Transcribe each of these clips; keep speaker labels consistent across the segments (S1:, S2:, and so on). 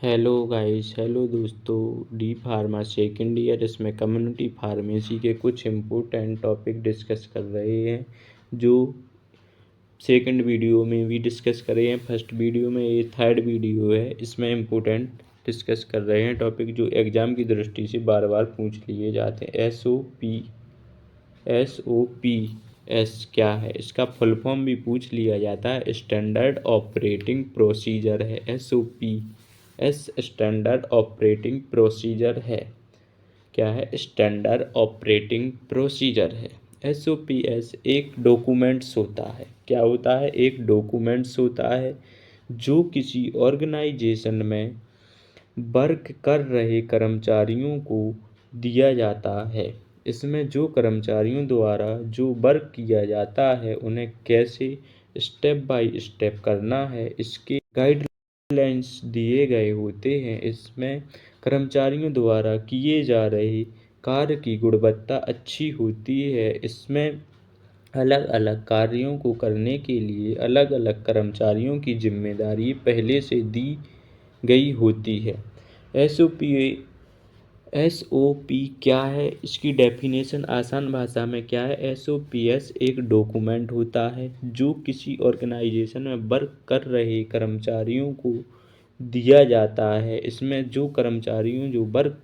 S1: Hello guys, hello दोस्तों। D pharma second year, इसमें community pharmacy के कुछ इम्पोर्टेंट टॉपिक डिस्कस कर रहे हैं जो सेकंड वीडियो में भी डिस्कस कर रहे हैं। फर्स्ट वीडियो में, ये थर्ड वीडियो है, इसमें इम्पोर्टेंट डिस्कस कर रहे हैं टॉपिक जो एग्ज़ाम की दृष्टि से बार बार पूछ लिए जाते हैं। एस क्या है, इसका फुल फॉर्म भी पूछ लिया जाता है। स्टैंडर्ड ऑपरेटिंग प्रोसीजर है। एस स्टैंडर्ड ऑपरेटिंग प्रोसीजर है। क्या है? स्टैंडर्ड ऑपरेटिंग प्रोसीजर है। एस एक डॉक्यूमेंट्स होता है। क्या होता है? एक डॉक्यूमेंट्स होता है जो किसी ऑर्गेनाइजेशन में वर्क कर रहे कर्मचारियों को दिया जाता है। इसमें जो कर्मचारियों द्वारा जो वर्क किया जाता है उन्हें कैसे स्टेप बाय स्टेप करना है, इसके गाइडलाइंस दिए गए होते हैं। इसमें कर्मचारियों द्वारा किए जा रहे कार्य की गुणवत्ता अच्छी होती है। इसमें अलग अलग कार्यों को करने के लिए अलग अलग कर्मचारियों की जिम्मेदारी पहले से दी गई होती है। एस ओ पी क्या है? इसकी डेफिनेशन आसान भाषा में क्या है? एस एक डॉक्यूमेंट होता है जो किसी ऑर्गेनाइजेशन में वर्क कर रहे कर्मचारियों को दिया जाता है। इसमें जो कर्मचारियों जो वर्क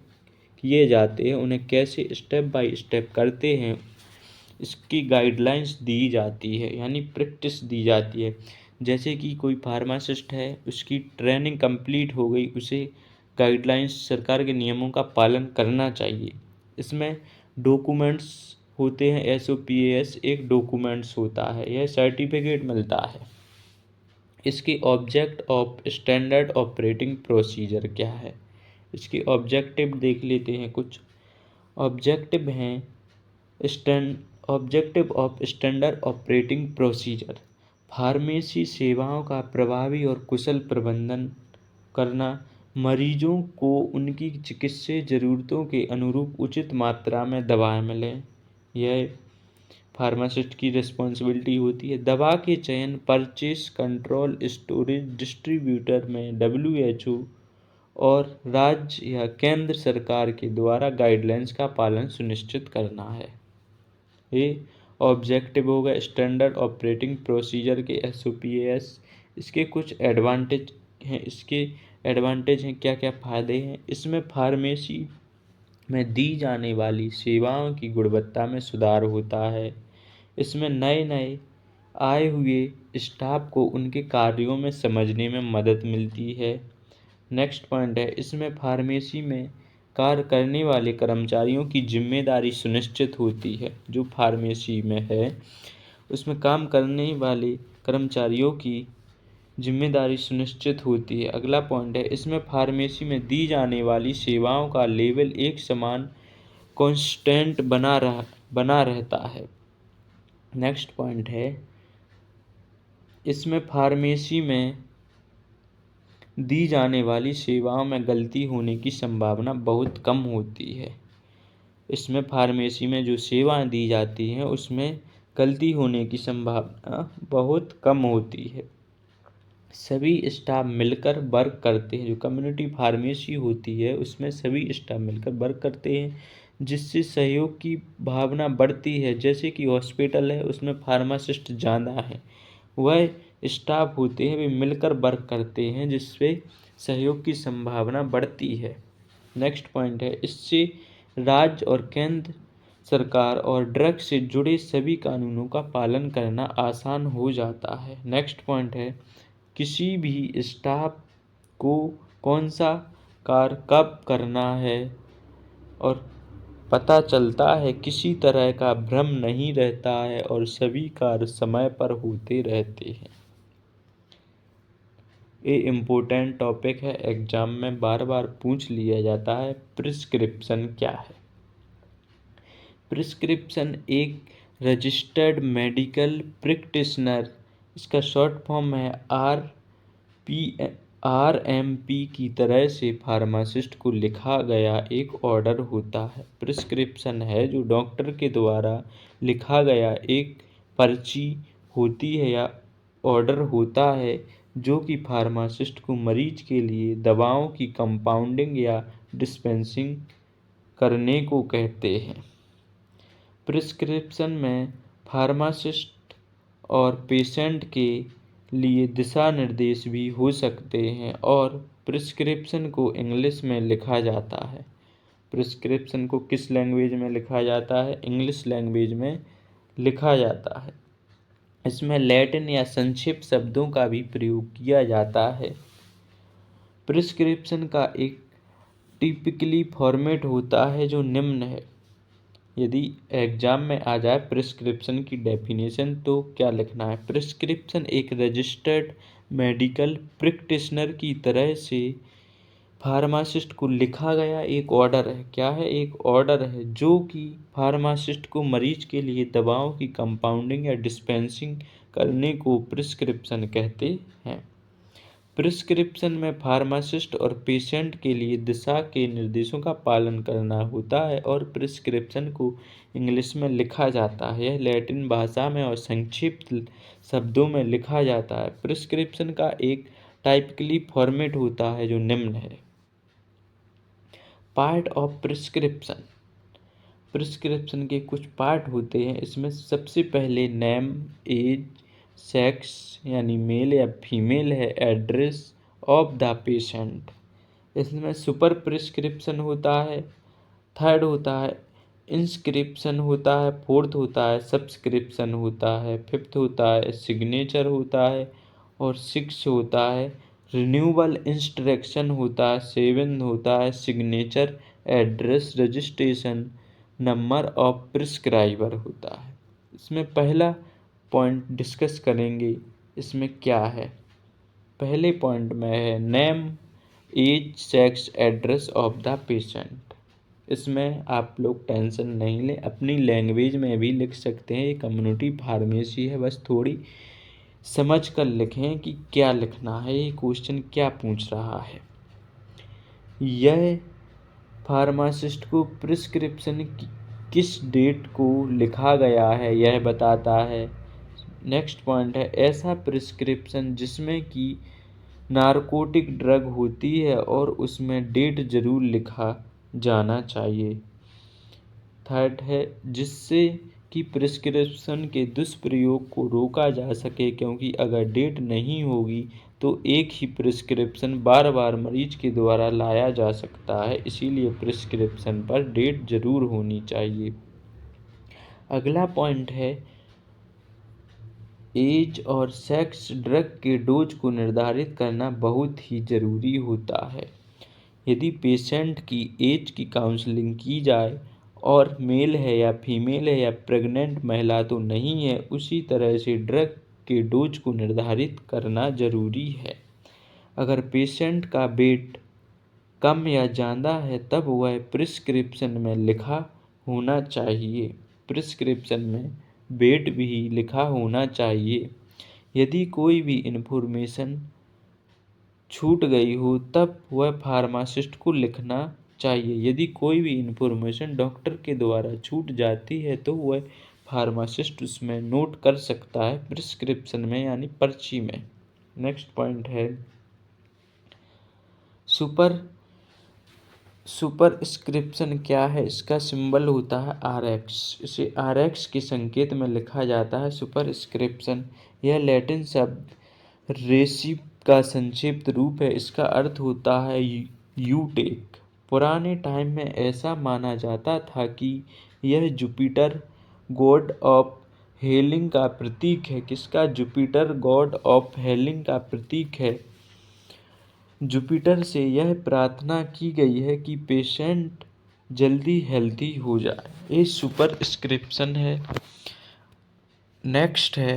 S1: किए जाते हैं उन्हें कैसे स्टेप बाय स्टेप करते हैं, इसकी गाइडलाइंस दी जाती है, यानी प्रैक्टिस दी जाती है। जैसे कि कोई फार्मासिस्ट है, उसकी ट्रेनिंग कंप्लीट हो गई, उसे गाइडलाइंस सरकार के नियमों का पालन करना चाहिए। इसमें डॉक्यूमेंट्स होते हैं। एस एक डॉक्यूमेंट्स होता है, यह सर्टिफिकेट मिलता है। इसके object of standard operating procedure क्या है? इसके ऑब्जेक्टिव देख लेते हैं। कुछ ऑब्जेक्टिव हैं। Objective of standard operating procedure: pharmacy सेवाओं का प्रभावी और कुशल प्रबंधन करना, मरीजों को उनकी चिकित्सीय ज़रूरतों के अनुरूप उचित मात्रा में दवाएं मिलें, यह फार्मासिस्ट की रिस्पॉन्सिबिलिटी होती है। दवा के चयन, परचेस, कंट्रोल, स्टोरेज, डिस्ट्रीब्यूटर में WHO और राज्य या केंद्र सरकार के द्वारा गाइडलाइंस का पालन सुनिश्चित करना है। ये ऑब्जेक्टिव हो गए स्टैंडर्ड ऑपरेटिंग प्रोसीजर के SOPAS। इसके कुछ एडवांटेज हैं। क्या क्या फ़ायदे हैं? इसमें फार्मेसी में दी जाने वाली सेवाओं की गुणवत्ता में सुधार होता है। इसमें नए नए आए हुए स्टाफ को उनके कार्यों में समझने में मदद मिलती है। नेक्स्ट पॉइंट है, इसमें फार्मेसी में कार्य करने वाले कर्मचारियों की जिम्मेदारी सुनिश्चित होती है। जो फार्मेसी में है उसमें काम करने वाले कर्मचारियों की जिम्मेदारी सुनिश्चित होती है। अगला पॉइंट है, इसमें फार्मेसी में दी जाने वाली सेवाओं का लेवल एक समान कांस्टेंट बना रहता है। नेक्स्ट पॉइंट है, इसमें फार्मेसी में दी जाने वाली सेवाओं में गलती होने की संभावना बहुत कम होती है। इसमें फार्मेसी में जो सेवाएं दी जाती हैं उसमें गलती होने की संभावना बहुत कम होती है। सभी स्टाफ मिलकर वर्क करते हैं। जो कम्युनिटी फार्मेसी होती है उसमें सभी स्टाफ मिलकर वर्क करते हैं, जिससे सहयोग की भावना बढ़ती है। जैसे कि हॉस्पिटल है, उसमें फार्मासिस्ट ज़्यादा है, वह स्टाफ होते हैं वे मिलकर वर्क करते हैं, जिससे सहयोग की संभावना बढ़ती है। नेक्स्ट पॉइंट है, इससे राज्य और केंद्र सरकार और ड्रग से जुड़े सभी कानूनों का पालन करना आसान हो जाता है। नेक्स्ट पॉइंट है, किसी भी स्टाफ को कौन सा कार्य कब करना है और पता चलता है, किसी तरह का भ्रम नहीं रहता है और सभी कार्य समय पर होते रहते हैं। ये इम्पोर्टेंट टॉपिक है, एग्जाम में बार बार पूछ लिया जाता है। प्रिस्क्रिप्शन क्या है? प्रिस्क्रिप्शन एक रजिस्टर्ड मेडिकल प्रैक्टिशनर, इसका शॉर्ट फॉर्म है RMP की तरह से फार्मासिस्ट को लिखा गया एक ऑर्डर होता है। प्रिस्क्रिप्शन है जो डॉक्टर के द्वारा लिखा गया एक पर्ची होती है या ऑर्डर होता है जो कि फार्मासिस्ट को मरीज के लिए दवाओं की कंपाउंडिंग या डिस्पेंसिंग करने को कहते हैं। प्रिस्क्रिप्शन में फार्मासिस्ट और पेशेंट के लिए दिशा निर्देश भी हो सकते हैं और प्रिस्क्रिप्शन को इंग्लिश में लिखा जाता है। प्रिस्क्रिप्शन को किस लैंग्वेज में लिखा जाता है? इंग्लिश लैंग्वेज में लिखा जाता है। इसमें लैटिन या संक्षिप्त शब्दों का भी प्रयोग किया जाता है। प्रिस्क्रिप्शन का एक टिपिकली फॉर्मेट होता है जो निम्न है। यदि एग्जाम में आ जाए प्रिस्क्रिप्शन की डेफिनेशन तो क्या लिखना है? प्रिस्क्रिप्शन एक रजिस्टर्ड मेडिकल प्रैक्टिशनर की तरह से फार्मासिस्ट को लिखा गया एक ऑर्डर है। क्या है? एक ऑर्डर है जो कि फार्मासिस्ट को मरीज के लिए दवाओं की कंपाउंडिंग या डिस्पेंसिंग करने को प्रिस्क्रिप्शन कहते हैं। प्रिस्क्रिप्शन में फार्मासिस्ट और पेशेंट के लिए दिशा के निर्देशों का पालन करना होता है और प्रिस्क्रिप्शन को इंग्लिश में लिखा जाता है। यह लैटिन भाषा में और संक्षिप्त शब्दों में लिखा जाता है। प्रिस्क्रिप्शन का एक टाइपिकली फॉर्मेट होता है जो निम्न है। Part of prescription. प्रिस्क्रिप्शन के कुछ पार्ट होते हैं। इसमें सबसे पहले नेम, एज, सेक्स यानी मेल या फीमेल है, एड्रेस ऑफ द पेशेंट। इसमें सुपर प्रिस्क्रिप्शन होता है, थर्ड होता है इंस्क्रिप्शन होता है, फोर्थ होता है सब्सक्रिप्शन होता है, फिफ्थ होता है सिग्नेचर होता है और सिक्स होता है रिन्यूअल इंस्ट्रक्शन होता है, सेवन होता है signature address registration number of prescriber होता है। इसमें पहला पॉइंट डिस्कस करेंगे। इसमें क्या है? पहले पॉइंट में है name, age, sex, address of the patient. इसमें आप लोग टेंशन नहीं लें, अपनी लैंग्वेज में भी लिख सकते हैं। ये कम्युनिटी फार्मेसी है, बस थोड़ी समझ कर लिखें कि क्या लिखना है, ये क्वेश्चन क्या पूछ रहा है। यह फार्मासिस्ट को प्रिस्क्रिप्शन किस डेट को लिखा गया है यह बताता है। नेक्स्ट पॉइंट है ऐसा प्रिस्क्रिप्शन जिसमें कि नारकोटिक ड्रग होती है और उसमें डेट जरूर लिखा जाना चाहिए। थर्ड है जिससे कि प्रिस्क्रिप्शन के दुष्प्रयोग को रोका जा सके, क्योंकि अगर डेट नहीं होगी तो एक ही प्रिस्क्रिप्शन बार बार मरीज के द्वारा लाया जा सकता है, इसीलिए प्रिस्क्रिप्शन पर डेट जरूर होनी चाहिए। अगला पॉइंट है एज और सेक्स। ड्रग के डोज को निर्धारित करना बहुत ही ज़रूरी होता है। यदि पेशेंट की एज की काउंसलिंग की जाए और मेल है या फीमेल है या प्रेग्नेंट महिला तो नहीं है, उसी तरह से ड्रग के डोज को निर्धारित करना ज़रूरी है। अगर पेशेंट का वेट कम या ज़्यादा है तब वह प्रिस्क्रिप्शन में लिखा होना चाहिए। प्रिस्क्रिप्शन में वेट भी लिखा होना चाहिए। यदि कोई भी इन्फॉर्मेशन छूट गई हो तब वह फार्मासिस्ट को लिखना चाहिए। यदि कोई भी इन्फॉर्मेशन डॉक्टर के द्वारा छूट जाती है तो वह फार्मासिस्ट उसमें नोट कर सकता है प्रिस्क्रिप्शन में यानी पर्ची में। नेक्स्ट पॉइंट है सुपरस्क्रिप्शन। क्या है? इसका सिंबल होता है RX। इसे RX के संकेत में लिखा जाता है सुपरस्क्रिप्शन। यह लैटिन शब्द रेसिप का संक्षिप्त रूप है। इसका अर्थ होता है यू टेक। पुराने टाइम में ऐसा माना जाता था कि यह जुपिटर गॉड ऑफ हीलिंग का प्रतीक है। किसका? जुपिटर गॉड ऑफ हीलिंग का प्रतीक है। जुपिटर से यह प्रार्थना की गई है कि पेशेंट जल्दी हेल्दी हो जाए। ये सुपरस्क्रिप्शन है। नेक्स्ट है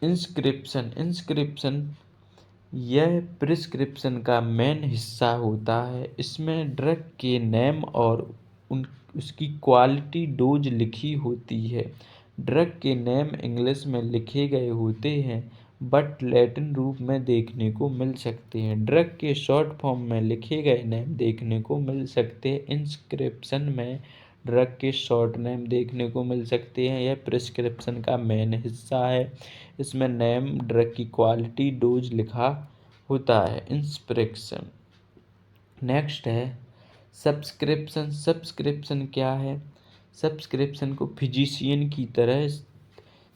S1: इंस्क्रिप्शन। इंस्क्रिप्शन यह प्रिस्क्रिप्शन का मेन हिस्सा होता है। इसमें ड्रग के नेम और उसकी क्वालिटी डोज लिखी होती है। ड्रग के नेम इंग्लिश में लिखे गए होते हैं बट लैटिन रूप में देखने को मिल सकते हैं। ड्रग के शॉर्ट फॉर्म में लिखे गए नेम देखने को मिल सकते हैं। इंस्क्रिप्शन में ड्रग के शॉर्ट नेम देखने को मिल सकते हैं। यह प्रिस्क्रिप्शन का मेन हिस्सा है। इसमें नेम, ड्रग की क्वालिटी, डोज लिखा होता है। इंस्क्रिप्शन। नेक्स्ट है सब्सक्रिप्शन। सब्सक्रिप्शन क्या है? सब्सक्रिप्शन को फिजिशियन की तरह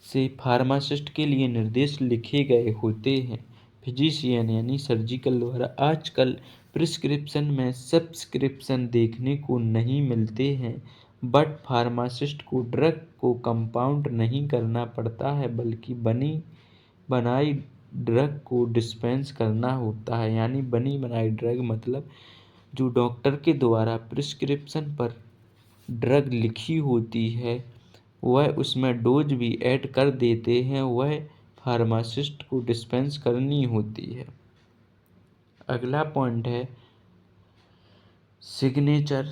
S1: से फार्मासिस्ट के लिए निर्देश लिखे गए होते हैं। फिजिशियन यानी सर्जिकल द्वारा। आजकल प्रिस्क्रिप्शन में सब्सक्रिप्शन देखने को नहीं मिलते हैं, बट फार्मासिस्ट को ड्रग को कंपाउंड नहीं करना पड़ता है, बल्कि बनी बनाई ड्रग को डिस्पेंस करना होता है। यानी बनी बनाई ड्रग मतलब जो डॉक्टर के द्वारा प्रिस्क्रिप्शन पर ड्रग लिखी होती है, वह उसमें डोज भी ऐड कर देते हैं, वह फार्मासिस्ट को डिस्पेंस करनी होती है। अगला पॉइंट है सिग्नेचर।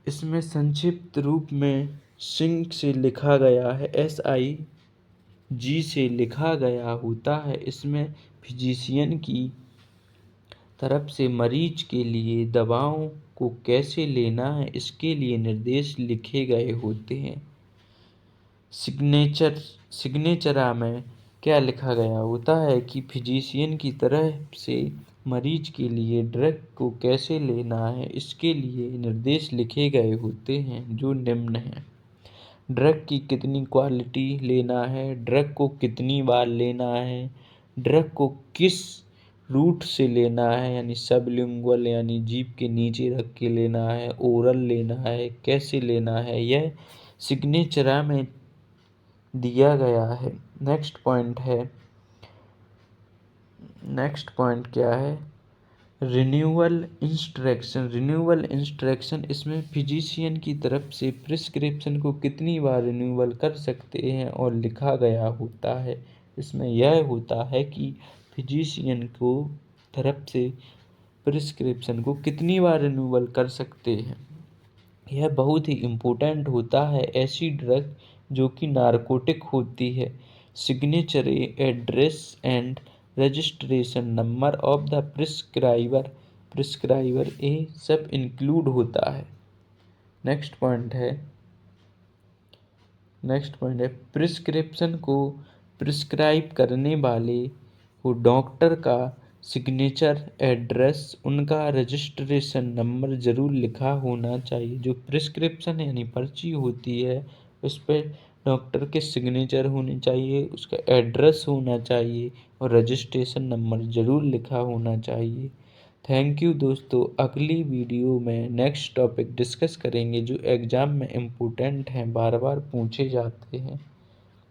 S1: इसमें संक्षिप्त रूप में सिंक से लिखा गया है, SIG से लिखा गया होता है। इसमें फिजिशियन की तरफ से मरीज के लिए दवाओं को कैसे लेना है, इसके लिए निर्देश लिखे गए होते हैं। सिग्नेचरा में क्या लिखा गया होता है कि फिजिशियन की तरफ से मरीज के लिए ड्रग को कैसे लेना है, इसके लिए निर्देश लिखे गए होते हैं, जो निम्न हैं। ड्रग की कितनी क्वालिटी लेना है, ड्रग को कितनी बार लेना है, ड्रग को किस रूट से लेना है, यानी सबलिंगुअल यानी जीभ के नीचे रख के लेना है, ओरल लेना है, कैसे लेना है, यह सिग्नेचरा में दिया गया है। नेक्स्ट पॉइंट क्या है? Renewal instruction. रिन्यूअल इंस्ट्रक्शन इसमें फिजिशियन की तरफ से प्रिस्क्रिप्शन को कितनी बार रिन्यूअल कर सकते हैं और लिखा गया होता है। इसमें यह होता है कि फिजिशियन को तरफ से प्रिस्क्रिप्शन को कितनी बार रिन्यूअल कर सकते हैं। यह बहुत ही इम्पोर्टेंट होता है ऐसी ड्रग जो कि नारकोटिक होती है। Signature, address and registration number of the prescriber ये सब इंक्लूड होता है। नेक्स्ट पॉइंट है प्रिस्क्रिप्शन को प्रिस्क्राइब करने वाले को डॉक्टर का सिग्नेचर, एड्रेस, उनका रजिस्ट्रेशन नंबर ज़रूर लिखा होना चाहिए। जो प्रिस्क्रिप्शन यानी पर्ची होती है, उस पर डॉक्टर के सिग्नेचर होने चाहिए, उसका एड्रेस होना चाहिए और रजिस्ट्रेशन नंबर ज़रूर लिखा होना चाहिए। थैंक यू दोस्तों। अगली वीडियो में नेक्स्ट टॉपिक डिस्कस करेंगे जो एग्ज़ाम में इम्पोर्टेंट हैं, बार बार पूछे जाते हैं।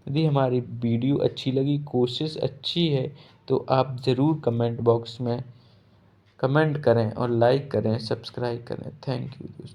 S1: यदि हमारी वीडियो अच्छी लगी, कोशिश अच्छी है, तो आप ज़रूर कमेंट बॉक्स में कमेंट करें और लाइक करें, सब्सक्राइब करें। थैंक यू दोस्तों।